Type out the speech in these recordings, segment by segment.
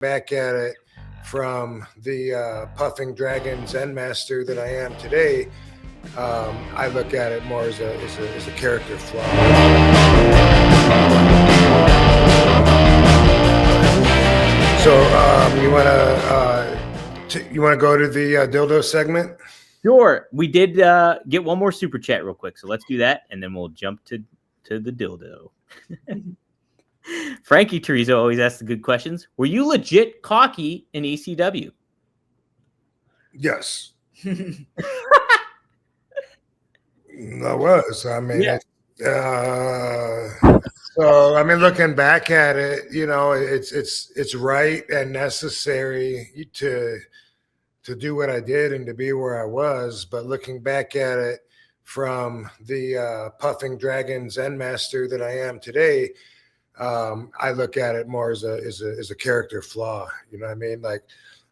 back at it from the puffing dragon Zen master that I am today, I look at it more as a character flaw. So you wanna go to the dildo segment? Sure. We did get one more super chat real quick, so let's do that, and then we'll jump to the dildo. Frankie Teresa always asks the good questions. Were you legit cocky in ECW? Yes. I was. I mean, Yeah. so I mean, looking back at it, it's right and necessary to do what I did and to be where I was. But looking back at it from the puffing dragon Zen master that I am today, I look at it more as a character flaw. You know what I mean? Like,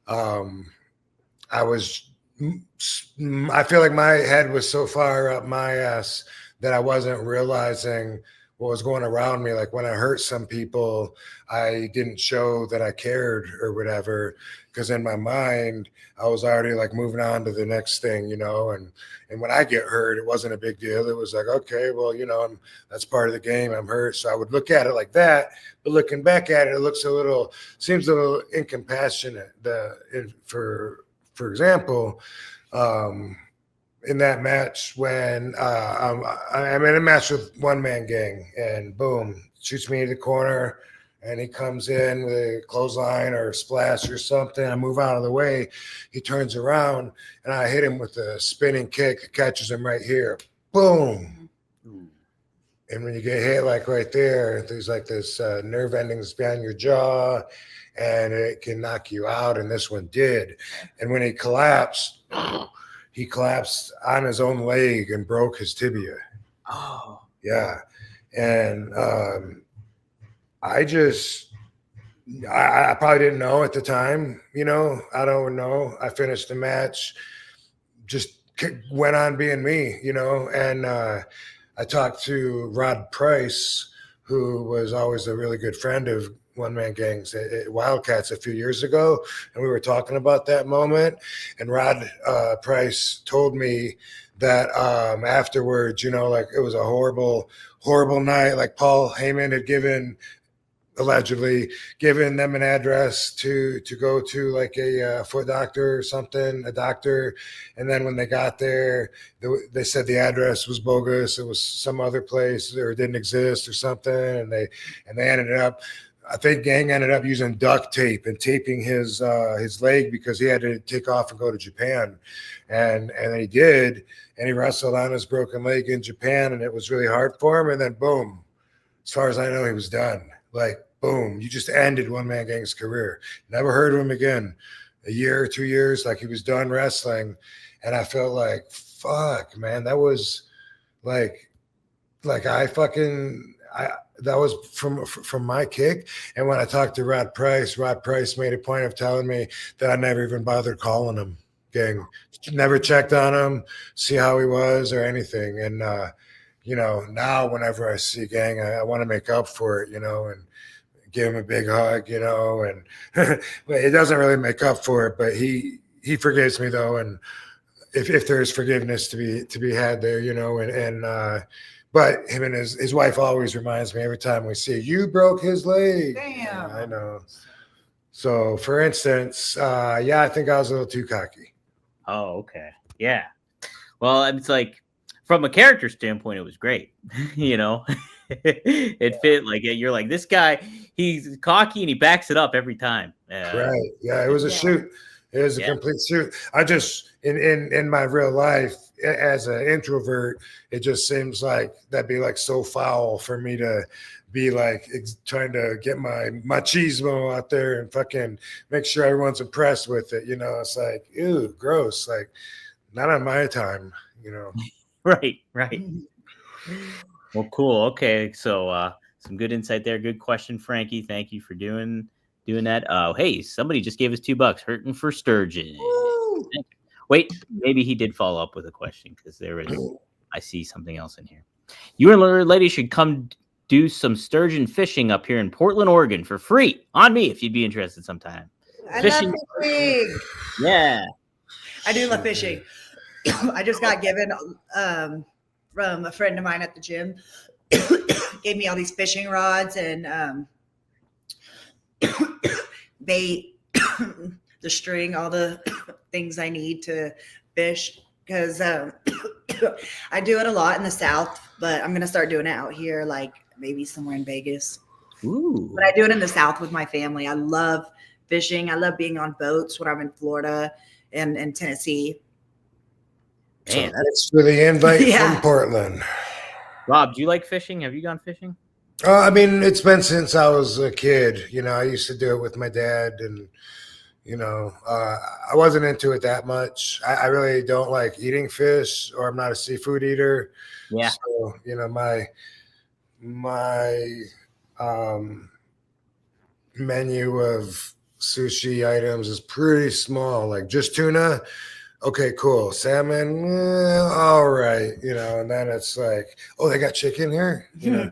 I feel like my head was so far up my ass that I wasn't realizing what was going around me. Like when I hurt some people, I didn't show that I cared or whatever, because in my mind, I was already like moving on to the next thing, and when I get hurt, it wasn't a big deal. It was like, okay, well, that's part of the game. I'm hurt. So I would look at it like that. But looking back at it, it seems a little incompassionate. For example, in that match when I'm in a match with One Man Gang, and boom, shoots me in the corner, and he comes in with a clothesline or a splash or something. I move out of the way. He turns around, and I hit him with a spinning kick that catches him right here. Boom. And when you get hit like right there, there's like this nerve endings behind your jaw, and it can knock you out. And this one did. And when he collapsed on his own leg and broke his tibia. Oh. Yeah. And I probably didn't know at the time, I don't know. I finished the match, just went on being me, and I talked to Rod Price, who was always a really good friend of One Man Gangs at Wildcats a few years ago, and we were talking about that moment. And Rod Price told me that afterwards, like it was a horrible night. Like Paul Heyman had allegedly given them an address to go to, like a foot doctor or something, a doctor. And then when they got there, they said the address was bogus. It was some other place, or it didn't exist or something. And they ended up, I think Gang ended up using duct tape and taping his leg, because he had to take off and go to Japan. And he did. And he wrestled on his broken leg in Japan, and it was really hard for him. And then boom, as far as I know, he was done. Like, boom, you just ended One Man Gang's career. Never heard of him again. A year, 2 years, like he was done wrestling. And I felt like, fuck, man, that was like that was from my kick. And when I talked to Rod Price made a point of telling me that I never even bothered calling him Gang. Never checked on him, see how he was or anything. And, now whenever I see Gang, I want to make up for it, and give him a big hug, and but it doesn't really make up for it, but he forgives me though. And if there's forgiveness to be had there, but him and his wife always reminds me every time we see, you broke his leg. Damn. I know. So for instance, I think I was a little too cocky. Oh, okay. Yeah. Well, it's like, from a character standpoint, it was great. It fit. Like, you're like, this guy, he's cocky and he backs it up every time. Right. Yeah. It was a shoot. It was a complete shoot. I just, in my real life, as an introvert, it just seems like that'd be like so foul for me to be like trying to get my machismo out there and fucking make sure everyone's impressed with it. It's like, ew, gross. Like, not on my time, Right. Well, cool. Okay. So some good insight there. Good question, Frankie. Thank you for doing that. Hey, somebody just gave us $2. Hurting for Sturgeon. Wait, maybe he did follow up with a question, because I see something else in here. You and Lady should come do some sturgeon fishing up here in Portland, Oregon for free on me if you'd be interested sometime. I Fishing. love fishing. Yeah. I do love fishing. I just got given from a friend of mine at the gym. Gave me all these fishing rods and bait, the string, all the things I need to fish because I do it a lot in the South, but I'm going to start doing it out here, like maybe somewhere in Vegas. Ooh. But I do it in the South with my family. I love fishing. I love being on boats when I'm in Florida and Tennessee. Man, that's for the invite Yeah. from Portland. Rob, do you like fishing? Have you gone fishing? I mean, it's been since I was a kid. You know, I used to do it with my dad, and you know, I wasn't into it that much. I really don't like eating fish, or I'm not a seafood eater. Yeah. So, you know, my menu of sushi items is pretty small. Like just tuna. Okay, cool. Salmon, all right. You know, and then it's like, oh, they got chicken here. You know,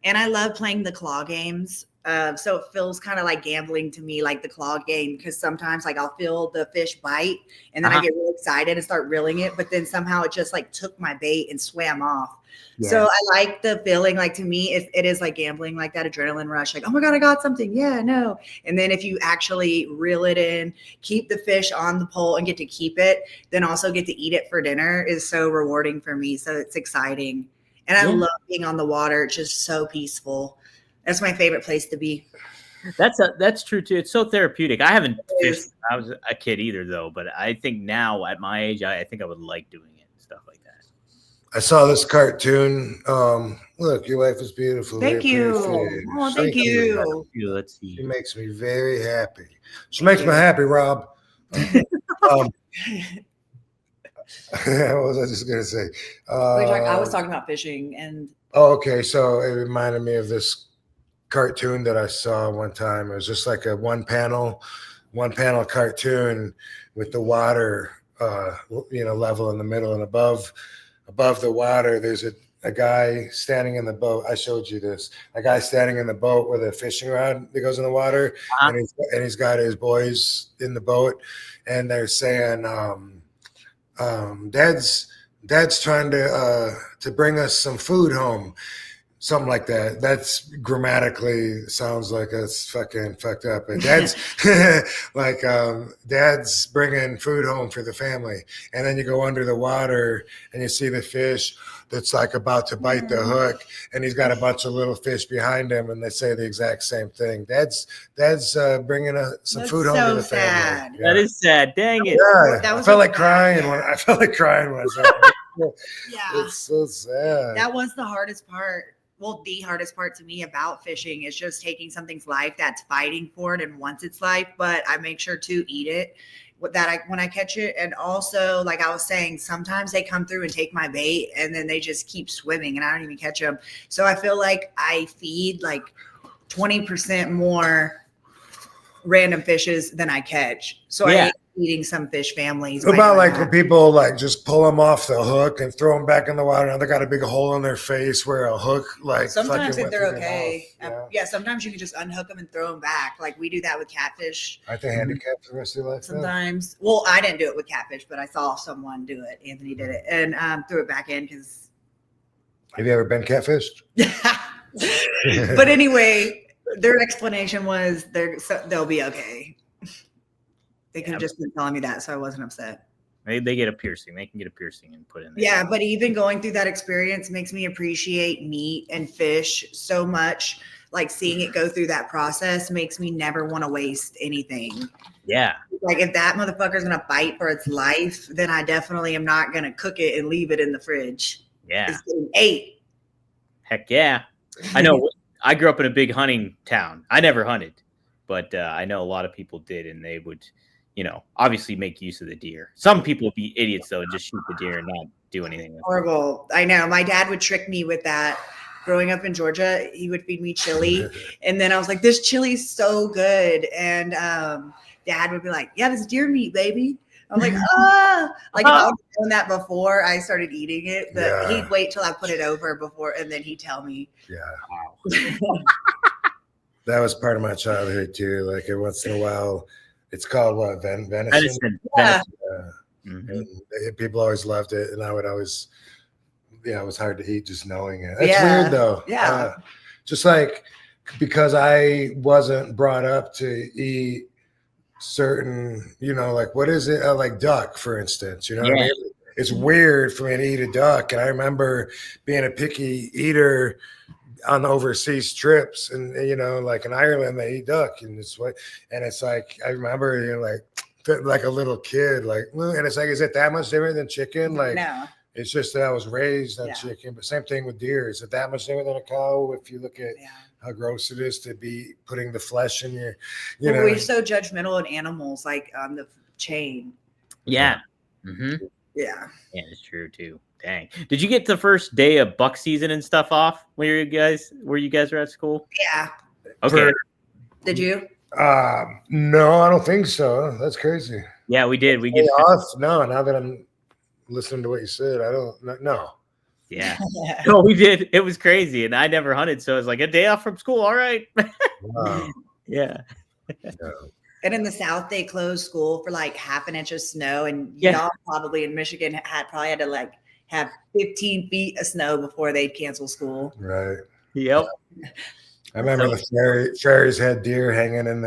And I love playing the claw games. So it feels kind of like gambling to me, like the claw game, because sometimes like I'll feel the fish bite and then I get really excited and start reeling it, but then somehow it just like took my bait and swam off. Yeah. So I like the feeling. Like to me, it is like gambling, like that adrenaline rush, like, oh my God, I got something. Yeah, no. And then if you actually reel it in, keep the fish on the pole and get to keep it, then also get to eat it for dinner is so rewarding for me. So it's exciting. And I love being on the water. It's just so peaceful. That's my favorite place to be. That's true too. It's so therapeutic. I haven't fished when I was a kid either, though. But I think now at my age, I think I would like doing it and stuff like that. I saw this cartoon. Look, your life is beautiful. Thank you. Oh, thank you. Let's see. She makes me very happy. She makes me happy, Rob. What was I just gonna say? I was talking about fishing and. Oh, okay. So it reminded me of this cartoon that I saw one time. It was just like a one panel cartoon with the water, level in the middle, and above the water, there's a guy standing in the boat. I showed you this. A guy standing in the boat with a fishing rod that goes in the water, and he's got his boys in the boat, and they're saying, Dad's trying to bring us some food home. Something like that. That's grammatically sounds like it's fucking fucked up. But Dad's like Dad's bringing food home for the family, and then you go under the water and you see the fish that's like about to bite the hook, and he's got a bunch of little fish behind him, and they say the exact same thing. Dad's bringing some food home to the family. Yeah. That is sad. Dang it. Yeah, I felt like crying when I saw it. Yeah, it's so sad. That was the hardest part. Well, the hardest part to me about fishing is just taking something's life that's fighting for it and wants its life, but I make sure to eat it when I catch it. And also, like I was saying, sometimes they come through and take my bait and then they just keep swimming and I don't even catch them. So I feel like I feed like 20% more random fishes than I catch. So I hate eating some fish families. What about like when people like just pull them off the hook and throw them back in the water? Now they got a big hole in their face where a hook like sometimes they're okay. Yeah, sometimes you can just unhook them and throw them back. Like we do that with catfish. Aren't they handicapped for the rest of their life? Sometimes. Well, I didn't do it with catfish, but I saw someone do it. Anthony did it and threw it back in because. Have you ever been catfished? But anyway, their explanation was they'll be okay. They could have just been telling me that, so I wasn't upset. They get a piercing. They can get a piercing and put in there. Yeah, but even going through that experience makes me appreciate meat and fish so much. Like seeing it go through that process makes me never want to waste anything. Yeah. Like if that motherfucker's going to fight for its life, then I definitely am not going to cook it and leave it in the fridge. Yeah. It's getting ate. Heck yeah. I know. I grew up in a big hunting town. I never hunted, but I know a lot of people did, and they would, obviously make use of the deer. Some people would be idiots, though, and just shoot the deer and not do anything with it. Horrible. I know. My dad would trick me with that. Growing up in Georgia, he would feed me chili. And then I was like, this chili's so good. And Dad would be like, yeah, this is deer meat, baby. I'm like, ah, like if I was doing that before I started eating it, but Yeah. he'd wait till I put it over before, and then he'd tell me. Yeah. That was part of my childhood too. Like once in a while, it's called what? Venison. Yeah. And people always loved it, and I would always, it was hard to eat just knowing it. It's Yeah. weird though. Yeah. Just like because I wasn't brought up to eat certain, like what is it? Like duck, for instance. You know what I mean? It's weird for me to eat a duck, and I remember being a picky eater on overseas trips, and like in Ireland they eat duck, and it's like I remember like a little kid, like, and it's like, is it that much different than chicken? Like, No. It's just that I was raised on chicken, but same thing with deer. Is it that much different than a cow? If you look at how gross it is to be putting the flesh in your, we're so judgmental in animals, like on the chain. Yeah. Yeah, it's true too. Dang. Did you get the first day of buck season and stuff off when you guys were at school? Yeah. Okay. Did you? No, I don't think so. That's crazy. Yeah, we did. We get off. No, now that I'm listening to what you said, I don't know. Yeah. No, we did. It was crazy, and I never hunted, so it was like a day off from school. All right. Wow. Yeah. And in the South, they closed school for like half an inch of snow, and y'all probably in Michigan had to like have 15 feet of snow before they'd cancel school. Right. Yep. I remember the fairies had deer hanging in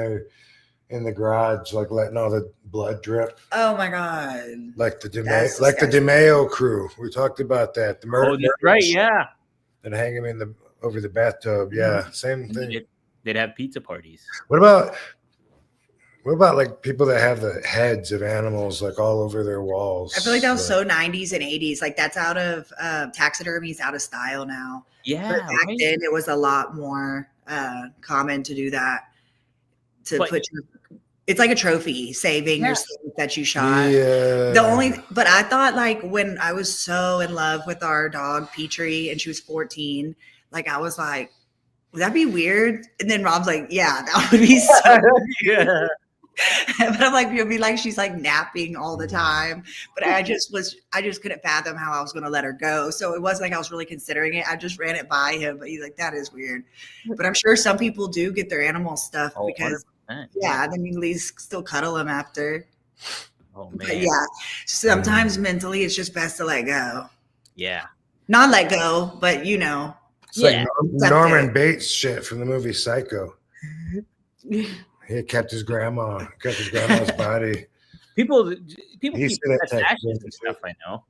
the garage, like letting all the blood drip. Oh my God. Like the DeMayo crew. We talked about that. The murder. Right, yeah. And hang them over the bathtub. Yeah. Same thing. They'd have pizza parties. What about like people that have the heads of animals like all over their walls? I feel like that was so 90s and 80s. Like that's out of taxidermy is out of style now. Yeah. But back then it was a lot more common to do that. It's like a trophy, saving your snake that you shot. Yeah. But I thought like when I was so in love with our dog Petrie and she was 14, like I was like, would that be weird? And then Rob's like, yeah, that would be so weird. But I'm like, you'll be like, she's like napping all the time. But I just couldn't fathom how I was going to let her go. So it wasn't like I was really considering it. I just ran it by him. But he's like, that is weird. But I'm sure some people do get their animal stuff because, then you at least still cuddle them after. Oh, man. But yeah, sometimes mentally it's just best to let go. Yeah. Not let go, but It's like Norman Bates shit from the movie Psycho. He kept his grandma's body. People keep pets' ashes and stuff. I know.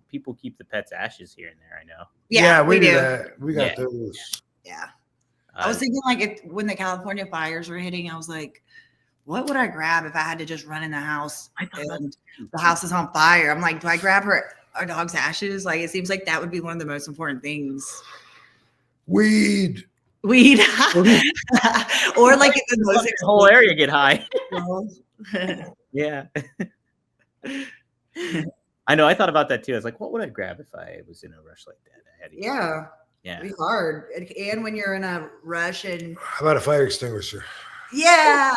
People keep the pets' ashes here and there. I know. Yeah, we do that. We got those. Yeah. I was thinking like when the California fires were hitting, I was like, what would I grab if I had to just run in the house and the house is on fire? I'm like, do I grab our dog's ashes? Like, it seems like that would be one of the most important things. Or Weed. Or like the most the whole area get high. Yeah. I know. I thought about that too. I was like, what would I grab if I was in a rush like that? Yeah. It'd be hard. And when you're in a rush and how about a fire extinguisher? Yeah.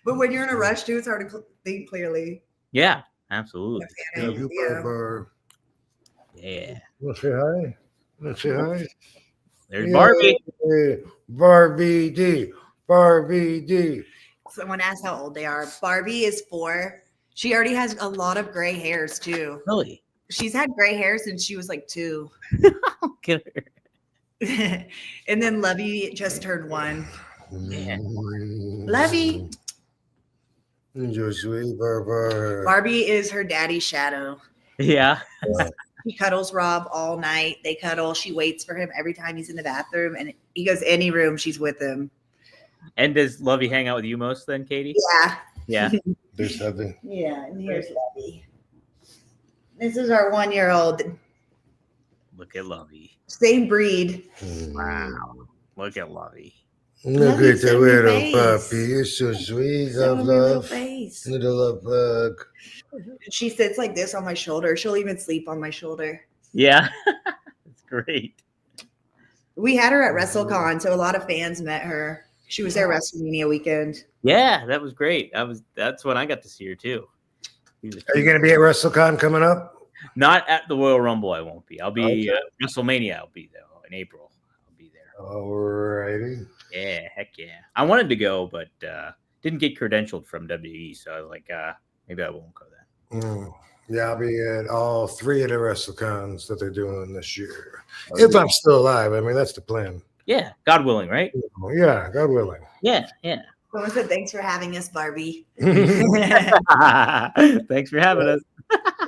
But when you're in a rush too, it's hard to think clearly. Yeah, absolutely. Yeah. Let's say hi. There's Barbie. Barbie D. Someone asked how old they are. Barbie is 4. She already has a lot of gray hairs too. Really? She's had gray hair since she was like 2. Get her. And then Lovey just turned 1. Yeah. Lovey. Barbie is her daddy's shadow. Yeah. He cuddles Rob all night. They cuddle. She waits for him every time he's in the bathroom. And he goes any room, she's with him. And does Lovey hang out with you most then, Katie? Yeah. Yeah. There's Lovey. Yeah, and here's Lovey. This is our 1-year-old. Look at Lovey. Same breed. Wow. Look at Lovey. Look at the little puppy. You're so sweet. Love. Little love bug. She sits like this on my shoulder. She'll even sleep on my shoulder. Yeah. That's great. We had her at WrestleCon, so a lot of fans met her. She was there WrestleMania weekend. Yeah, that was great. That's when I got to see her too. Are you going to be at WrestleCon coming up? Not at the Royal Rumble. I won't be. I'll be Okay. WrestleMania. I'll be though in April. I'll be there. Alrighty. Yeah, heck yeah. I wanted to go, but didn't get credentialed from WWE, so I was like, maybe I won't go then. Yeah, I'll be at all 3 of the WrestleCons that they're doing this year. If I'm still alive. I mean, that's the plan. Yeah, God willing, right? Yeah, God willing. Yeah. Someone said, "Thanks for having us, Barbie." Thanks for having us.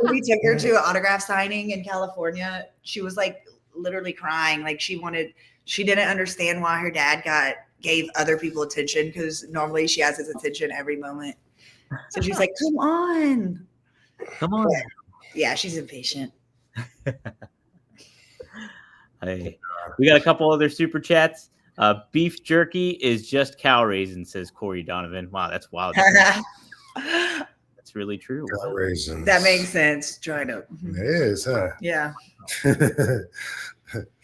When we took her to an autograph signing in California, she was like literally crying. Like she didn't understand why her dad gave other people attention, because normally she has his attention every moment. So she's like, come on. Yeah, she's impatient. Hey, we got a couple other super chats. Beef jerky is just cow raisin, says Corey Donovan. Wow, that's wild. That's really true. Cow raisins. That makes sense. Trying to. It is, huh? Yeah.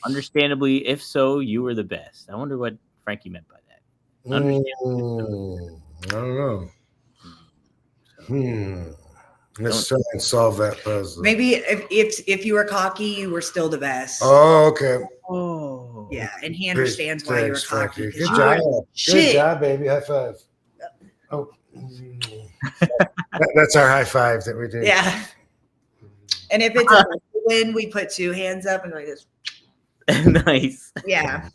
Understandably, if so, you were the best. I wonder what Frankie meant by that. I don't know. Let's try and solve that puzzle. Maybe if you were cocky, you were still the best. Oh, okay. Oh, Yeah, and he understands why you were cocky. Good job. Good job, baby. High five. Oh, that's our high five that we do. Yeah. And if it's a win, we put 2 hands up and like this. Nice. Yeah.